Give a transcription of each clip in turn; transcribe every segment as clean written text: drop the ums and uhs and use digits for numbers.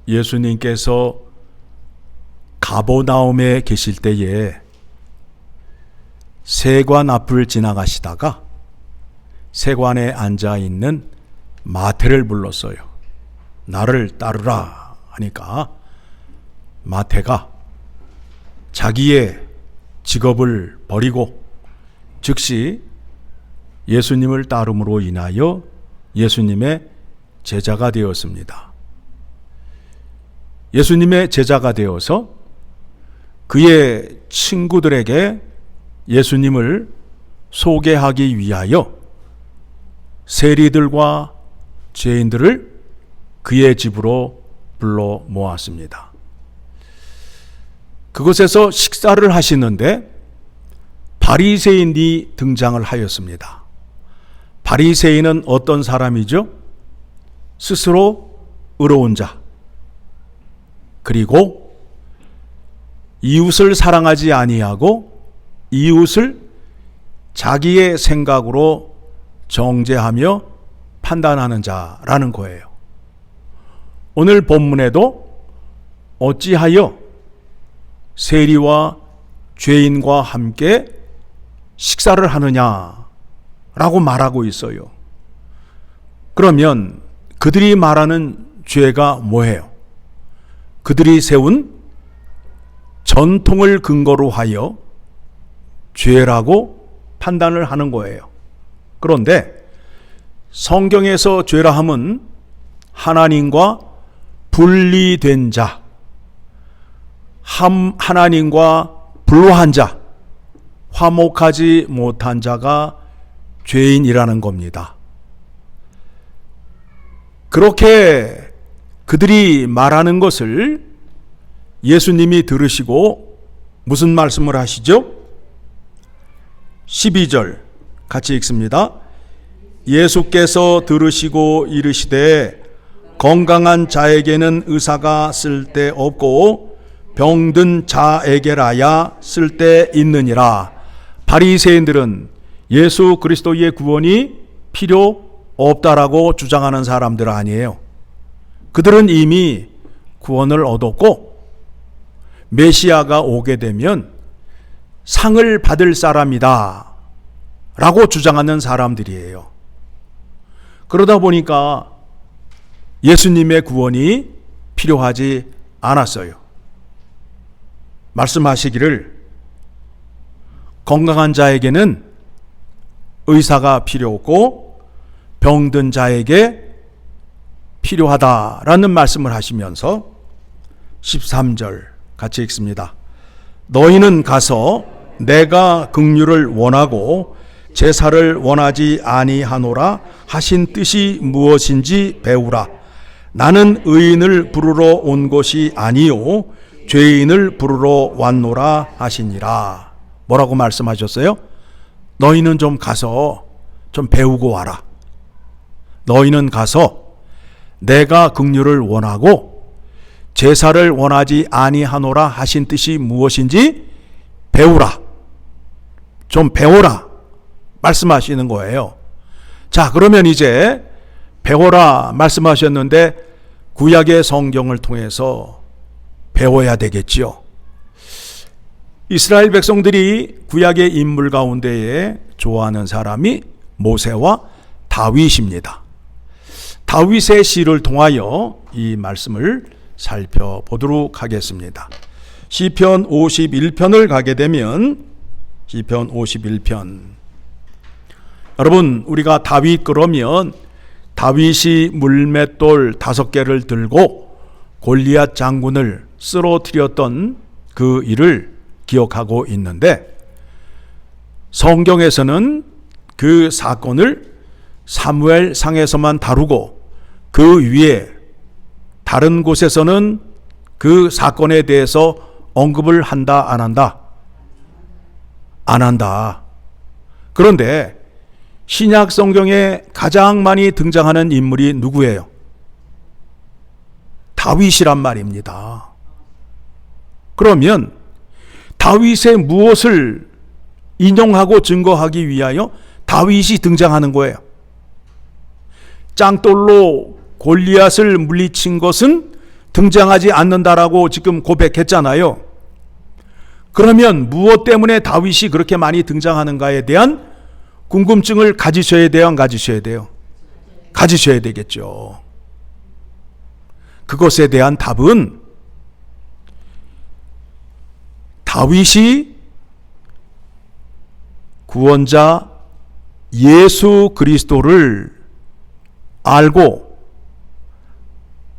예수님께서 가버나움에 계실 때에 세관 앞을 지나가시다가 세관에 앉아 있는 마태를 불렀어요. 나를 따르라 하니까 마태가 자기의 직업을 버리고 즉시 예수님을 따름으로 인하여 예수님의 제자가 되었습니다. 예수님의 제자가 되어서 그의 친구들에게 예수님을 소개하기 위하여 세리들과 죄인들을 그의 집으로 불러 모았습니다. 그곳에서 식사를 하시는데 바리새인이 등장을 하였습니다. 바리새인은 어떤 사람이죠? 스스로 의로운 자, 그리고 이웃을 사랑하지 아니하고 이웃을 자기의 생각으로 정죄하며 판단하는 자라는 거예요. 오늘 본문에도 어찌하여 세리와 죄인과 함께 식사를 하느냐라고 말하고 있어요. 그러면 그들이 말하는 죄가 뭐예요? 그들이 세운 전통을 근거로 하여 죄라고 판단을 하는 거예요. 그런데 성경에서 죄라 함은 하나님과 분리된 자, 하나님과 불화한 자, 화목하지 못한 자가 죄인이라는 겁니다. 그렇게 그들이 말하는 것을 예수님이 들으시고 무슨 말씀을 하시죠? 12절 같이 읽습니다. 예수께서 들으시고 이르시되 건강한 자에게는 의사가 쓸데없고 병든 자에게라야 쓸데있느니라. 바리새인들은 예수 그리스도의 구원이 필요 없다라고 주장하는 사람들 아니에요. 그들은 이미 구원을 얻었고 메시아가 오게 되면 상을 받을 사람이다 라고 주장하는 사람들이에요. 그러다 보니까 예수님의 구원이 필요하지 않았어요. 말씀하시기를 건강한 자에게는 의사가 필요 없고 병든 자에게 필요하다라는 말씀을 하시면서 13절 같이 읽습니다. 너희는 가서 내가 긍휼을 원하고 제사를 원하지 아니하노라 하신 뜻이 무엇인지 배우라. 나는 의인을 부르러 온 것이 아니요 죄인을 부르러 왔노라 하시니라. 뭐라고 말씀하셨어요? 너희는 좀 가서 좀 배우고 와라. 너희는 가서 내가 긍휼을 원하고 제사를 원하지 아니하노라 하신 뜻이 무엇인지 배우라. 좀 배워라 말씀하시는 거예요. 자, 그러면 이제 배워라 말씀하셨는데 구약의 성경을 통해서 배워야 되겠지요. 이스라엘 백성들이 구약의 인물 가운데에 좋아하는 사람이 모세와 다윗입니다. 다윗의 시를 통하여 이 말씀을 살펴보도록 하겠습니다. 시편 51편을 가게 되면 시편 51편, 여러분 우리가 다윗 그러면 다윗이 물맷돌 5개를 들고 골리앗 장군을 쓰러뜨렸던 그 일을 기억하고 있는데 성경에서는 그 사건을 사무엘 상에서만 다루고 그 위에 다른 곳에서는 그 사건에 대해서 언급을 한다 안 한다? 안 한다. 그런데 신약 성경에 가장 많이 등장하는 인물이 누구예요? 다윗이란 말입니다. 그러면 다윗의 무엇을 인용하고 증거하기 위하여 다윗이 등장하는 거예요? 짱돌로 골리앗을 물리친 것은 등장하지 않는다라고 지금 고백했잖아요. 그러면 무엇 때문에 다윗이 그렇게 많이 등장하는가에 대한 궁금증을 가지셔야 돼요, 안 가지셔야 돼요? 가지셔야 되겠죠. 그것에 대한 답은 다윗이 구원자 예수 그리스도를 알고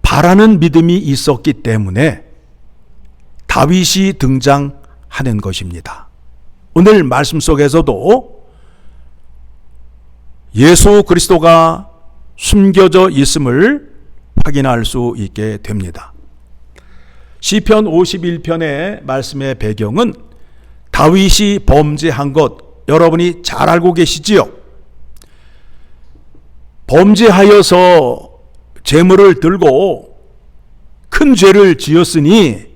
바라는 믿음이 있었기 때문에 다윗이 등장하는 것입니다. 오늘 말씀 속에서도 예수 그리스도가 숨겨져 있음을 확인할 수 있게 됩니다. 시편 51편의 말씀의 배경은 다윗이 범죄한 것 여러분이 잘 알고 계시지요? 범죄하여서 재물을 들고 큰 죄를 지었으니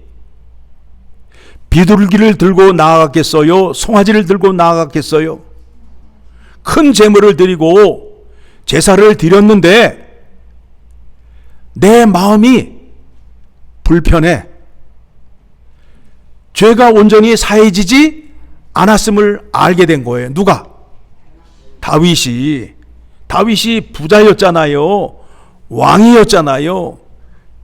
비둘기를 들고 나아갔겠어요? 송아지를 들고 나아갔겠어요? 큰 재물을 드리고 제사를 드렸는데 내 마음이 불편해. 죄가 온전히 사해지지 않았음을 알게 된 거예요. 누가? 다윗이 부자였잖아요. 왕이었잖아요.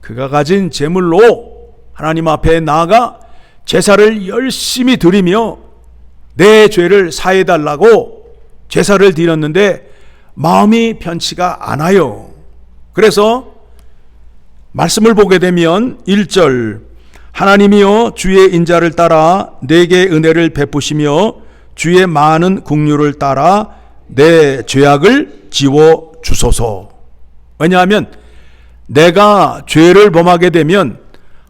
그가 가진 재물로 하나님 앞에 나아가 제사를 열심히 드리며 내 죄를 사해달라고 제사를 드렸는데 마음이 편치가 않아요. 그래서 말씀을 보게 되면 1절 하나님이여 주의 인자를 따라 내게 은혜를 베푸시며 주의 많은 긍휼을 따라 내 죄악을 지워 주소서. 왜냐하면 내가 죄를 범하게 되면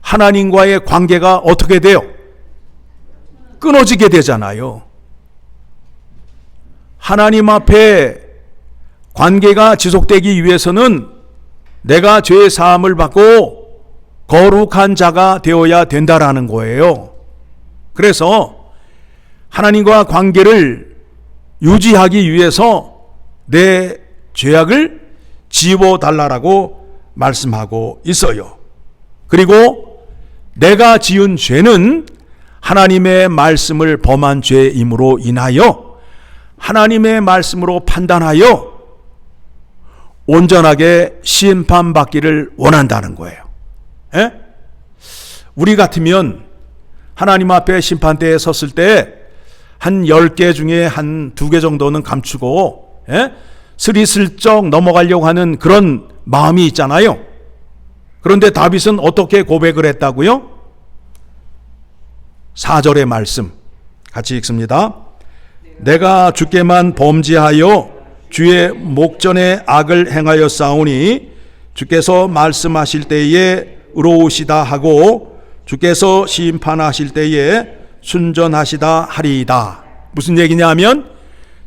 하나님과의 관계가 어떻게 돼요? 끊어지게 되잖아요. 하나님 앞에 관계가 지속되기 위해서는 내가 죄의 사함을 받고 거룩한 자가 되어야 된다라는 거예요. 그래서 하나님과 관계를 유지하기 위해서 내 죄악을 지워달라고 말씀하고 있어요. 그리고 내가 지은 죄는 하나님의 말씀을 범한 죄임으로 인하여 하나님의 말씀으로 판단하여 온전하게 심판받기를 원한다는 거예요. 에? 우리 같으면 하나님 앞에 심판대에 섰을 때 한 10개 중에 한 2개 정도는 감추고 스리슬쩍 넘어가려고 하는 그런 마음이 있잖아요. 그런데 다윗은 어떻게 고백을 했다고요? 4절의 말씀 같이 읽습니다. 내가 주께만 범죄하여 주의 목전에 악을 행하여 싸우니 주께서 말씀하실 때에 의로우시다 하고 주께서 심판하실 때에 순전하시다 하리이다. 무슨 얘기냐면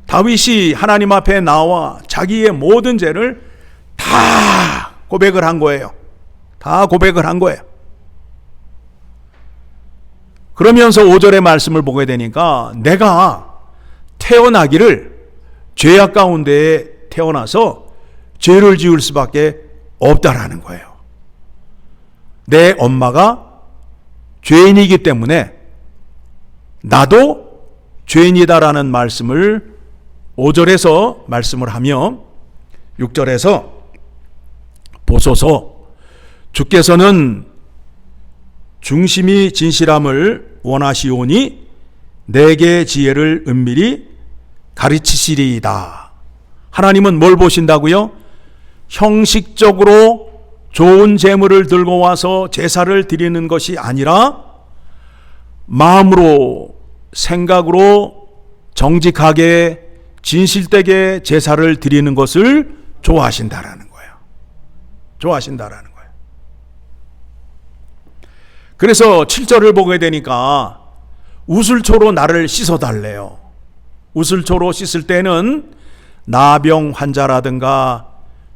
다윗이 하나님 앞에 나와 자기의 모든 죄를 다 고백을 한 거예요. 다 고백을 한 거예요. 그러면서 5절의 말씀을 보게 되니까 내가 태어나기를 죄악 가운데에 태어나서 죄를 지을 수밖에 없다라는 거예요. 내 엄마가 죄인이기 때문에 나도 죄인이다라는 말씀을 5절에서 말씀을 하며 6절에서 보소서 주께서는 중심이 진실함을 원하시오니 내게 지혜를 은밀히 가르치시리이다. 하나님은 뭘 보신다고요? 형식적으로 좋은 재물을 들고 와서 제사를 드리는 것이 아니라 마음으로 생각으로 정직하게 진실되게 제사를 드리는 것을 좋아하신다라는 거예요. 좋아하신다라는 거예요. 그래서 7절을 보게 되니까 우슬초로 나를 씻어달래요. 우슬초로 씻을 때는 나병 환자라든가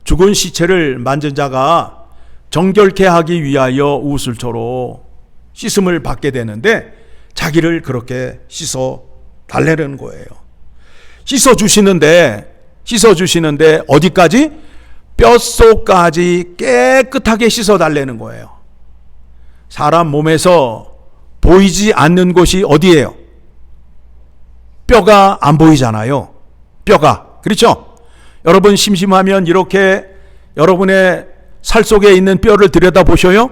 죽은 시체를 만진 자가 정결케 하기 위하여 우슬초로 씻음을 받게 되는데 자기를 그렇게 씻어 달래는 거예요. 씻어 주시는데 어디까지? 뼛속까지 깨끗하게 씻어 달래는 거예요. 사람 몸에서 보이지 않는 곳이 어디예요? 뼈가 안 보이잖아요. 뼈가. 그렇죠? 여러분 심심하면 이렇게 여러분의 살 속에 있는 뼈를 들여다보셔요?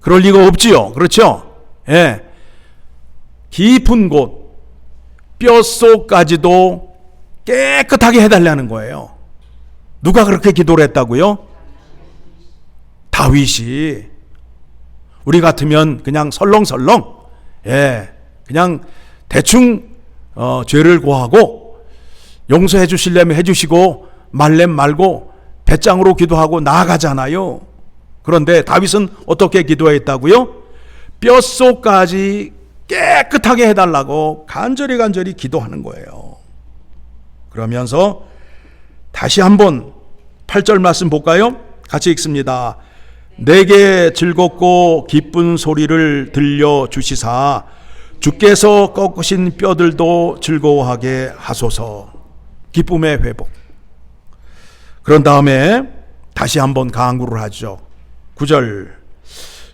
그럴 리가 없지요. 그렇죠? 예. 깊은 곳, 뼛속까지도 깨끗하게 해달라는 거예요. 누가 그렇게 기도를 했다고요? 다윗이. 우리 같으면 그냥 설렁설렁, 그냥 대충 죄를 고하고 용서해 주시려면 해 주시고 말렘 말고 배짱으로 기도하고 나아가잖아요. 그런데 다윗은 어떻게 기도했다고요? 뼛속까지 깨끗하게 해달라고 간절히 기도하는 거예요. 그러면서 다시 한번 8절 말씀 볼까요? 같이 읽습니다. 내게 즐겁고 기쁜 소리를 들려주시사 주께서 꺾으신 뼈들도 즐거워하게 하소서. 기쁨의 회복. 그런 다음에 다시 한번 간구를 하죠. 9절.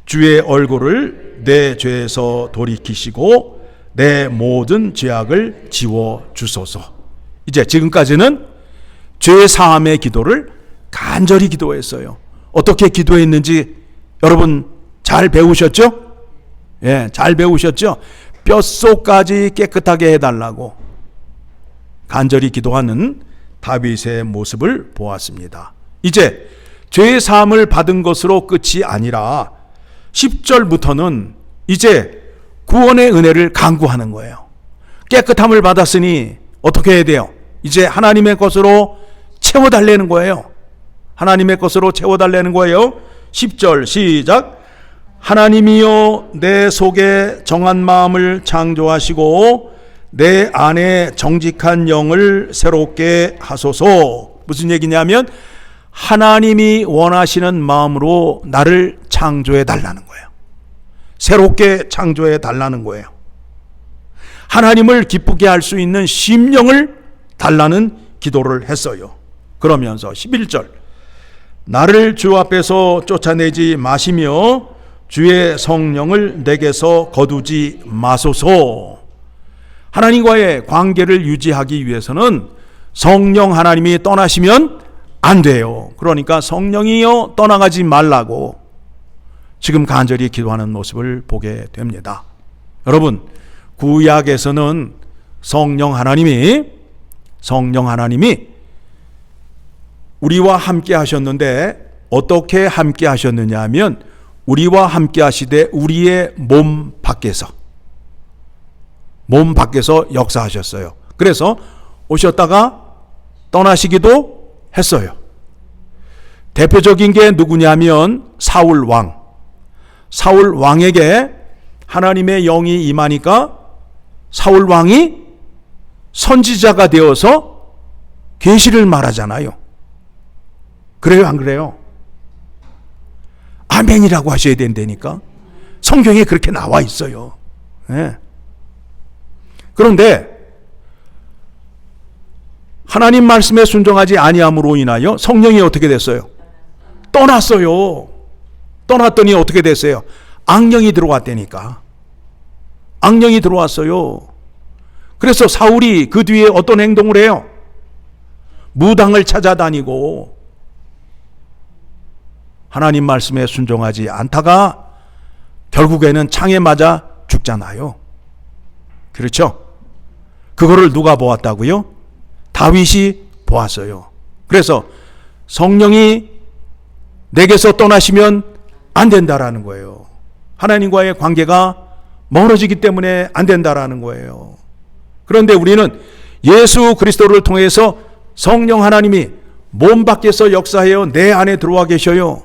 주의 얼굴을 내 죄에서 돌이키시고 내 모든 죄악을 지워 주소서. 이제 지금까지는 죄 사함의 기도를 간절히 기도했어요. 어떻게 기도했는지 여러분 잘 배우셨죠? 예, 잘 배우셨죠? 뼛속까지 깨끗하게 해달라고 간절히 기도하는 다윗의 모습을 보았습니다. 이제 죄 사함을 받은 것으로 끝이 아니라 10절부터는 이제 구원의 은혜를 간구하는 거예요. 깨끗함을 받았으니 어떻게 해야 돼요? 이제 하나님의 것으로 채워달라는 거예요. 하나님의 것으로 채워달라는 거예요. 10절 시작. 하나님이여 내 속에 정한 마음을 창조하시고 내 안에 정직한 영을 새롭게 하소서. 무슨 얘기냐면 하나님이 원하시는 마음으로 나를 창조해 달라는 거예요. 새롭게 창조해 달라는 거예요. 하나님을 기쁘게 할 수 있는 심령을 달라는 기도를 했어요. 그러면서 11절 나를 주 앞에서 쫓아내지 마시며 주의 성령을 내게서 거두지 마소서. 하나님과의 관계를 유지하기 위해서는 성령 하나님이 떠나시면 안 돼요. 그러니까 성령이여 떠나가지 말라고 지금 간절히 기도하는 모습을 보게 됩니다. 여러분 구약에서는 성령 하나님이 우리와 함께 하셨는데 어떻게 함께 하셨느냐 하면 우리와 함께 하시되 우리의 몸 밖에서 역사하셨어요. 그래서 오셨다가 떠나시기도 했어요. 대표적인 게 누구냐면 사울 왕에게 하나님의 영이 임하니까 사울 왕이 선지자가 되어서 계시를 말하잖아요. 그래요, 안 그래요? 아멘이라고 하셔야 된다니까. 성경에 그렇게 나와 있어요. 네. 그런데 하나님 말씀에 순종하지 아니함으로 인하여 성령이 어떻게 됐어요? 떠났어요. 떠났더니 어떻게 됐어요? 악령이 들어왔다니까. 악령이 들어왔어요. 그래서 사울이 그 뒤에 어떤 행동을 해요? 무당을 찾아다니고 하나님 말씀에 순종하지 않다가 결국에는 창에 맞아 죽잖아요. 그렇죠? 그거를 누가 보았다고요? 다윗이 보았어요. 그래서 성령이 내게서 떠나시면 안 된다라는 거예요. 하나님과의 관계가 멀어지기 때문에 안 된다라는 거예요. 그런데 우리는 예수 그리스도를 통해서 성령 하나님이 몸 밖에서 역사하여 내 안에 들어와 계셔요.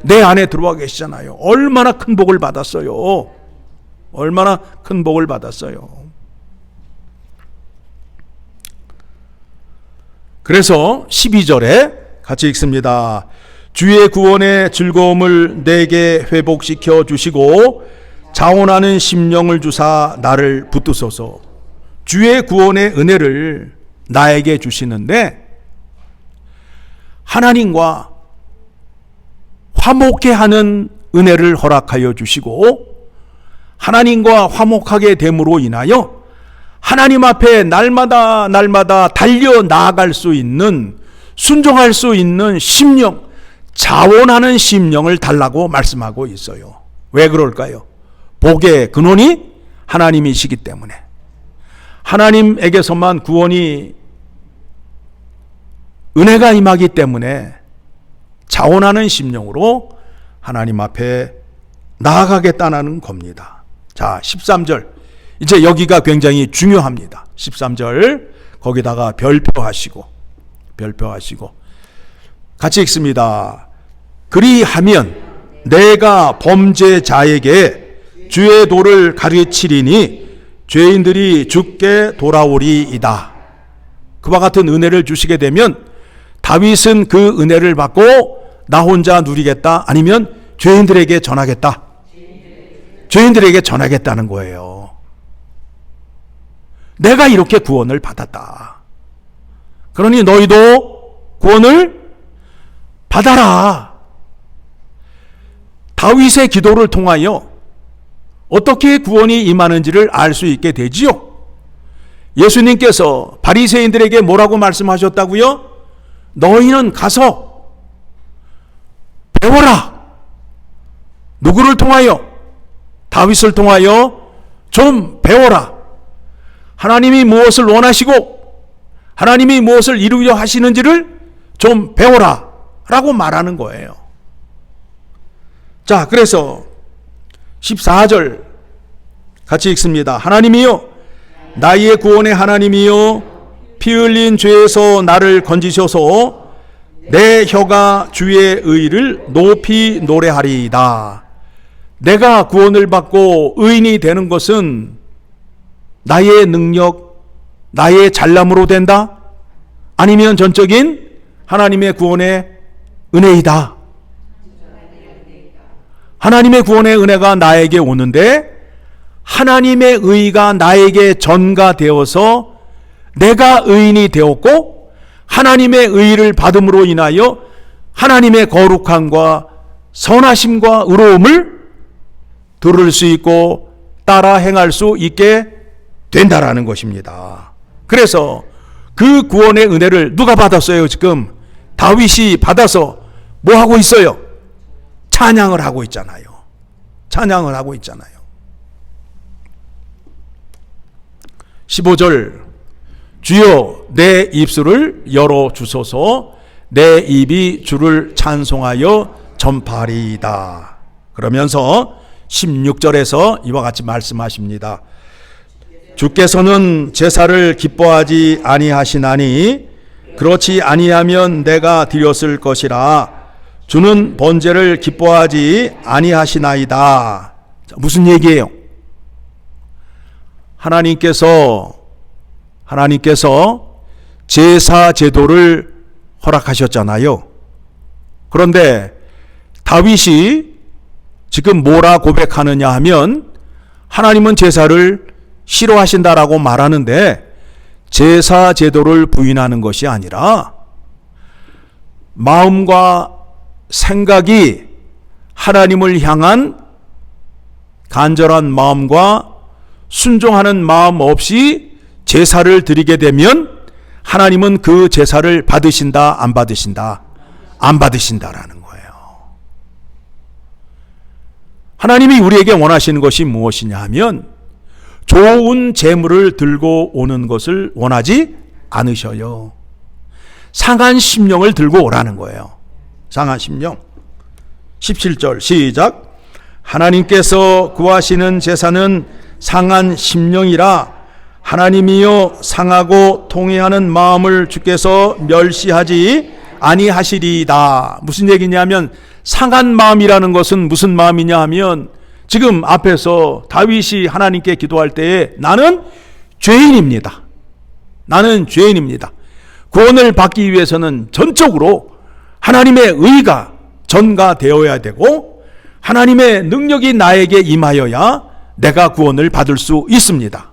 내 안에 들어와 계시잖아요. 얼마나 큰 복을 받았어요. 얼마나 큰 복을 받았어요. 그래서 12절에 같이 읽습니다. 주의 구원의 즐거움을 내게 회복시켜 주시고 자원하는 심령을 주사 나를 붙드소서. 주의 구원의 은혜를 나에게 주시는데 하나님과 화목해 하는 은혜를 허락하여 주시고 하나님과 화목하게 됨으로 인하여 하나님 앞에 날마다 달려 나아갈 수 있는, 순종할 수 있는 심령, 자원하는 심령을 달라고 말씀하고 있어요. 왜 그럴까요? 복의 근원이 하나님이시기 때문에, 하나님에게서만 구원이, 은혜가 임하기 때문에 자원하는 심령으로 하나님 앞에 나아가겠다는 겁니다. 자, 13절. 이제 여기가 굉장히 중요합니다. 13절. 거기다가 별표하시고 같이 읽습니다. 그리하면 내가 범죄자에게 주의 도를 가르치리니 죄인들이 죽게 돌아오리이다. 그와 같은 은혜를 주시게 되면 다윗은 그 은혜를 받고 나 혼자 누리겠다, 아니면 죄인들에게 전하겠다. 죄인들에게 전하겠다는 거예요. 내가 이렇게 구원을 받았다. 그러니 너희도 구원을 받아라. 다윗의 기도를 통하여 어떻게 구원이 임하는지를 알 수 있게 되지요. 예수님께서 바리새인들에게 뭐라고 말씀하셨다고요? 너희는 가서 배워라. 누구를 통하여? 다윗을 통하여 좀 배워라. 하나님이 무엇을 원하시고 하나님이 무엇을 이루려 하시는지를 좀 배워라 라고 말하는 거예요. 자, 그래서 14절 같이 읽습니다. 하나님이여, 나의 구원의 하나님이여, 피 흘린 죄에서 나를 건지셔서 내 혀가 주의 의를 높이 노래하리이다. 내가 구원을 받고 의인이 되는 것은 나의 능력, 나의 잘남으로 된다? 아니면 전적인 하나님의 구원의 은혜이다. 하나님의 구원의 은혜가 나에게 오는데 하나님의 의가 나에게 전가되어서 내가 의인이 되었고 하나님의 의를 받음으로 인하여 하나님의 거룩함과 선하심과 의로움을 들을 수 있고 따라 행할 수 있게 된다라는 것입니다. 그래서 그 구원의 은혜를 누가 받았어요? 지금 다윗이 받아서 뭐 하고 있어요? 찬양을 하고 있잖아요. 찬양을 하고 있잖아요. 15절. 주여 내 입술을 열어 주소서, 내 입이 주를 찬송하여 전파리이다. 그러면서 16절에서 이와 같이 말씀하십니다. 주께서는 제사를 기뻐하지 아니하시나니 그렇지 아니하면 내가 드렸을 것이라. 주는 번제를 기뻐하지 아니하시나이다. 무슨 얘기예요? 하나님께서 제사 제도를 허락하셨잖아요. 그런데 다윗이 지금 뭐라 고백하느냐 하면 하나님은 제사를 싫어하신다라고 말하는데 제사 제도를 부인하는 것이 아니라 마음과 생각이 하나님을 향한 간절한 마음과 순종하는 마음 없이 제사를 드리게 되면 하나님은 그 제사를 받으신다, 안 받으신다? 안 받으신다라는 거예요. 하나님이 우리에게 원하시는 것이 무엇이냐 하면 좋은 재물을 들고 오는 것을 원하지 않으셔요. 상한 심령을 들고 오라는 거예요. 상한 심령. 17절 시작. 하나님께서 구하시는 제사는 상한 심령이라. 하나님이여, 상하고 통회하는 마음을 주께서 멸시하지 아니하시리이다. 무슨 얘기냐면 상한 마음이라는 것은 무슨 마음이냐 하면 지금 앞에서 다윗이 하나님께 기도할 때에 나는 죄인입니다. 나는 죄인입니다. 구원을 받기 위해서는 전적으로 하나님의 의가 전가되어야 되고 하나님의 능력이 나에게 임하여야 내가 구원을 받을 수 있습니다.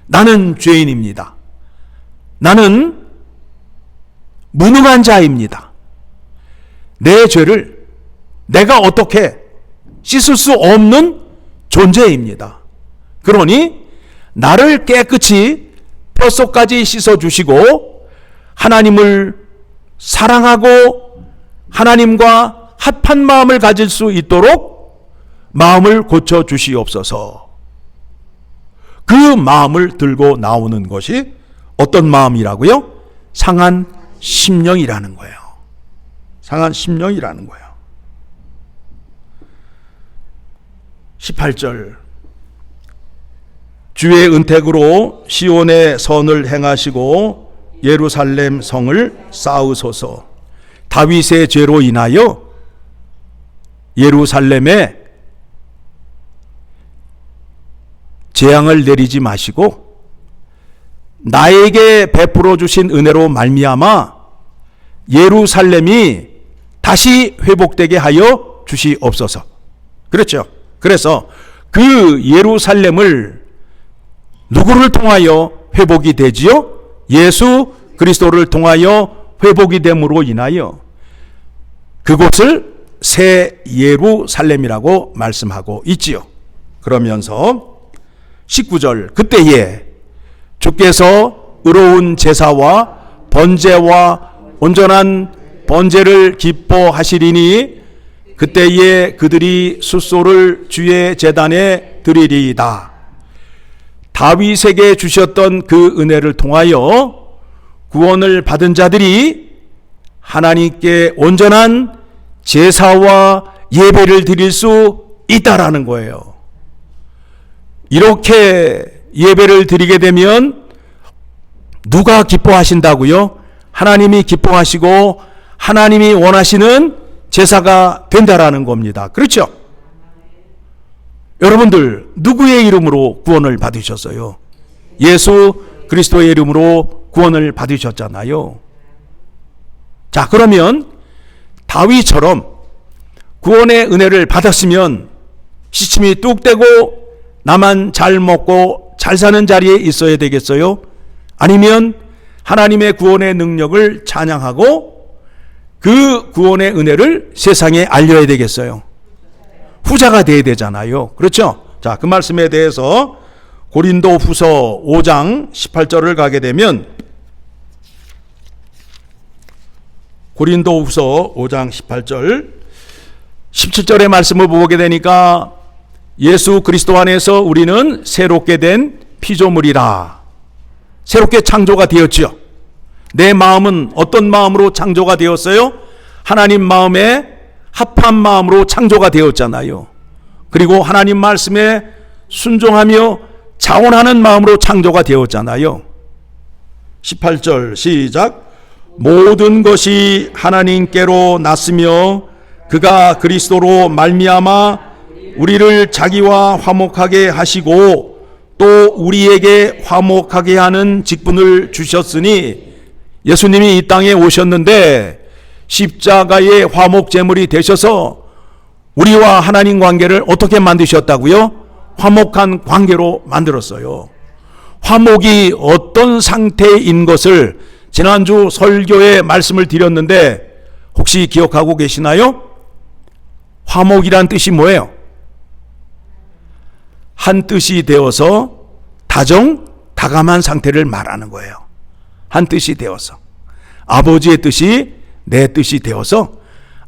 나는 죄인입니다. 나는 무능한 자입니다. 내 죄를 내가 어떻게 씻을 수 없는 존재입니다. 그러니 나를 깨끗이 뼛속까지 씻어주시고 하나님을 사랑하고 하나님과 합한 마음을 가질 수 있도록 마음을 고쳐주시옵소서. 그 마음을 들고 나오는 것이 어떤 마음이라고요? 상한 심령이라는 거예요. 상한 심령이라는 거예요. 18절 주의 은택으로 시온의 선을 행하시고 예루살렘 성을 쌓으소서. 다윗의 죄로 인하여 예루살렘에 재앙을 내리지 마시고 나에게 베풀어 주신 은혜로 말미암아 예루살렘이 다시 회복되게 하여 주시옵소서. 그렇죠. 그래서 그 예루살렘을 누구를 통하여 회복이 되지요? 예수 그리스도를 통하여 회복이 됨으로 인하여 그곳을 새 예루살렘이라고 말씀하고 있지요. 그러면서 19절 그때에 주께서 의로운 제사와 번제와 온전한 번제를 기뻐하시리니 그때에 그들이 숫소를 주의 제단에 드리리이다. 다윗에게 주셨던 그 은혜를 통하여 구원을 받은 자들이 하나님께 온전한 제사와 예배를 드릴 수 있다라는 거예요. 이렇게 예배를 드리게 되면 누가 기뻐하신다고요? 하나님이 기뻐하시고 하나님이 원하시는 제사가 된다라는 겁니다. 그렇죠? 여러분들 누구의 이름으로 구원을 받으셨어요? 예수 그리스도의 이름으로 구원을 받으셨잖아요. 자, 그러면 다윗처럼 구원의 은혜를 받았으면 시침이 뚝 떼고 나만 잘 먹고 잘 사는 자리에 있어야 되겠어요? 아니면 하나님의 구원의 능력을 찬양하고 그 구원의 은혜를 세상에 알려야 되겠어요? 후자가 돼야 되잖아요. 그렇죠? 자, 그 말씀에 대해서 고린도 후서 5장 18절을 가게 되면 고린도 후서 5장 18절 17절의 말씀을 보게 되니까 예수 그리스도 안에서 우리는 새롭게 된 피조물이라. 새롭게 창조가 되었지요. 내 마음은 어떤 마음으로 창조가 되었어요? 하나님 마음에 합한 마음으로 창조가 되었잖아요. 그리고 하나님 말씀에 순종하며 자원하는 마음으로 창조가 되었잖아요. 18절 시작. 모든 것이 하나님께로 났으며 그가 그리스도로 말미암아 우리를 자기와 화목하게 하시고 또 우리에게 화목하게 하는 직분을 주셨으니 예수님이 이 땅에 오셨는데 십자가의 화목 제물이 되셔서 우리와 하나님 관계를 어떻게 만드셨다고요? 화목한 관계로 만들었어요. 화목이 어떤 상태인 것을 지난주 설교에 말씀을 드렸는데 혹시 기억하고 계시나요? 화목이란 뜻이 뭐예요? 한 뜻이 되어서 다정다감한 상태를 말하는 거예요. 한 뜻이 되어서 아버지의 뜻이 내 뜻이 되어서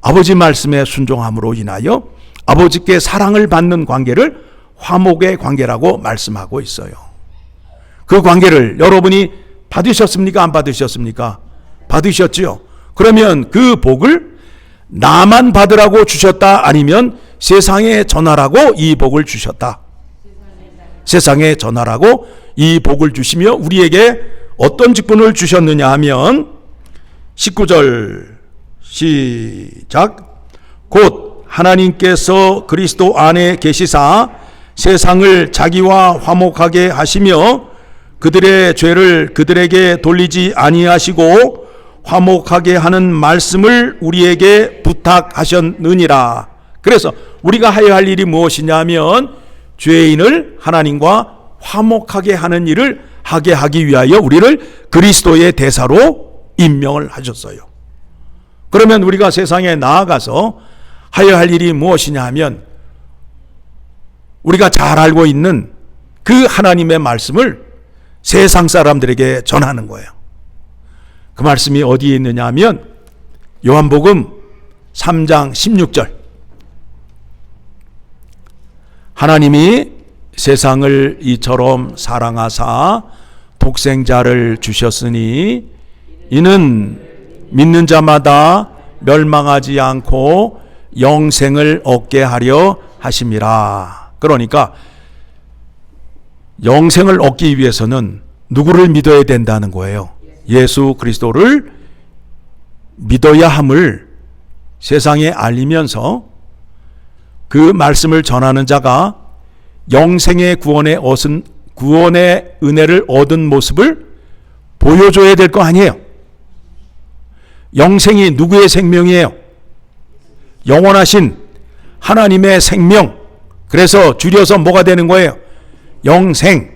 아버지 말씀에 순종함으로 인하여 아버지께 사랑을 받는 관계를 화목의 관계라고 말씀하고 있어요. 그 관계를 여러분이 받으셨습니까? 안 받으셨습니까? 받으셨지요. 그러면 그 복을 나만 받으라고 주셨다? 아니면 세상에 전하라고 이 복을 주셨다? 세상에 전하라고 이 복을 주시며 우리에게 어떤 직분을 주셨느냐 하면 19절 시작. 곧 하나님께서 그리스도 안에 계시사 세상을 자기와 화목하게 하시며 그들의 죄를 그들에게 돌리지 아니하시고 화목하게 하는 말씀을 우리에게 부탁하셨느니라. 그래서 우리가 하여야 할 일이 무엇이냐면 죄인을 하나님과 화목하게 하는 일을 하게 하기 위하여 우리를 그리스도의 대사로 임명을 하셨어요. 그러면 우리가 세상에 나아가서 하여야 할 일이 무엇이냐 하면 우리가 잘 알고 있는 그 하나님의 말씀을 세상 사람들에게 전하는 거예요. 그 말씀이 어디에 있느냐 하면 요한복음 3장 16절. 하나님이 세상을 이처럼 사랑하사 독생자를 주셨으니 이는 믿는 자마다 멸망하지 않고 영생을 얻게 하려 하심이라. 그러니까 영생을 얻기 위해서는 누구를 믿어야 된다는 거예요? 예수 그리스도를 믿어야 함을 세상에 알리면서 그 말씀을 전하는 자가 영생의 구원의 은혜를 얻은 모습을 보여줘야 될 거 아니에요. 영생이 누구의 생명이에요? 영원하신 하나님의 생명. 그래서 줄여서 뭐가 되는 거예요? 영생.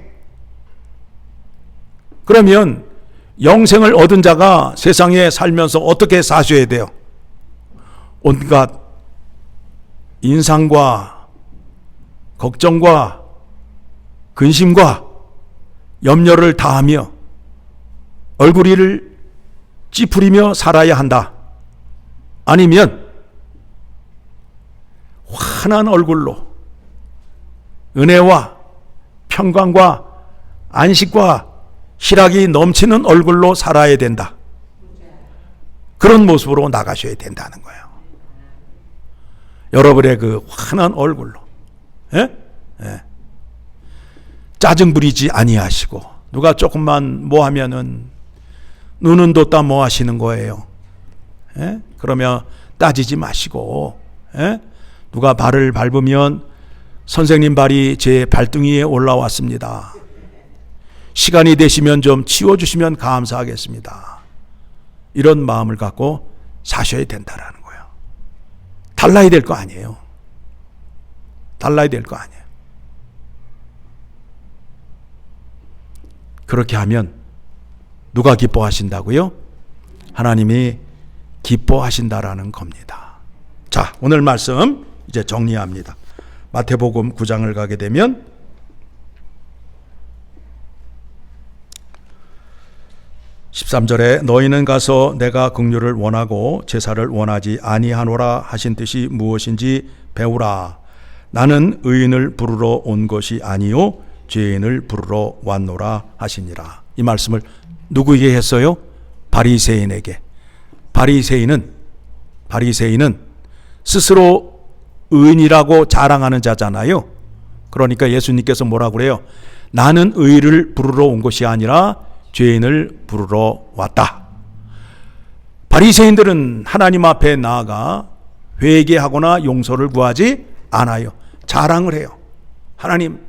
그러면 영생을 얻은 자가 세상에 살면서 어떻게 사셔야 돼요? 온갖 인상과 걱정과 근심과 염려를 다하며 얼굴을 찌푸리며 살아야 한다. 아니면 환한 얼굴로 은혜와 평강과 안식과 희락이 넘치는 얼굴로 살아야 된다. 그런 모습으로 나가셔야 된다는 거예요. 여러분의 그 환한 얼굴로, 예? 예. 짜증 부리지 아니하시고, 누가 조금만 뭐 하면은 눈은 뒀다 뭐 하시는 거예요. 예? 그러면 따지지 마시고, 예? 누가 발을 밟으면 선생님 발이 제 발등위에 올라왔습니다. 시간이 되시면 좀 치워주시면 감사하겠습니다. 이런 마음을 갖고 사셔야 된다라는 거예요. 달라야 될 거 아니에요. 달라야 될 거 아니에요. 그렇게 하면 누가 기뻐하신다고요? 하나님이 기뻐하신다라는 겁니다. 자, 오늘 말씀 이제 정리합니다. 마태복음 9장을 가게 되면 13절에 너희는 가서 내가 긍휼을 원하고 제사를 원하지 아니하노라 하신 뜻이 무엇인지 배우라. 나는 의인을 부르러 온 것이 아니요 죄인을 부르러 왔노라 하시니라. 이 말씀을 누구에게 했어요? 바리새인에게. 바리새인은 스스로 의인이라고 자랑하는 자잖아요. 그러니까 예수님께서 뭐라고 그래요? 나는 의인을 부르러 온 것이 아니라 죄인을 부르러 왔다. 바리새인들은 하나님 앞에 나아가 회개하거나 용서를 구하지 않아요. 자랑을 해요. 하나님,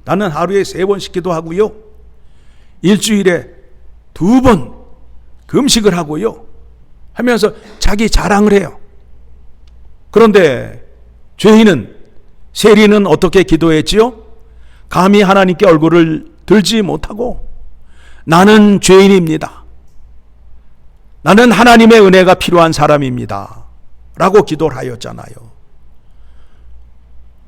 나는 하루에 3번씩 기도하고요, 일주일에 2번 금식을 하고요 하면서 자기 자랑을 해요. 그런데 죄인은, 세리는 어떻게 기도했지요? 감히 하나님께 얼굴을 들지 못하고 나는 죄인입니다. 나는 하나님의 은혜가 필요한 사람입니다. 라고 기도를 하였잖아요.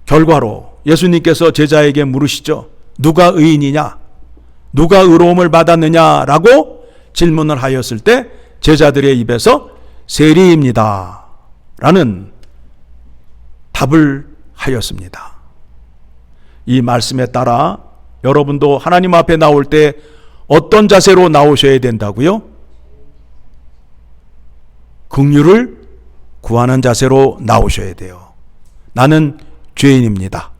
결과로 예수님께서 제자에게 물으시죠. 누가 의인이냐? 누가 의로움을 받았느냐? 라고 질문을 하였을 때 제자들의 입에서 세리입니다. 라는 답을 하였습니다. 이 말씀에 따라 여러분도 하나님 앞에 나올 때 어떤 자세로 나오셔야 된다고요? 긍휼을 구하는 자세로 나오셔야 돼요. 나는 죄인입니다.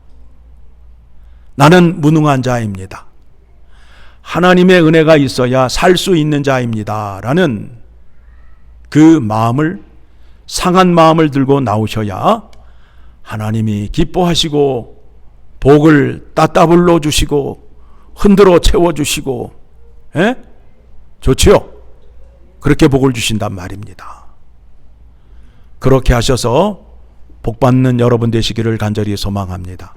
나는 무능한 자입니다. 하나님의 은혜가 있어야 살 수 있는 자입니다. 라는 그 마음을, 상한 마음을 들고 나오셔야 하나님이 기뻐하시고 복을 따따블로 주시고 흔들어 채워주시고, 예? 좋지요? 그렇게 복을 주신단 말입니다. 그렇게 하셔서 복 받는 여러분 되시기를 간절히 소망합니다.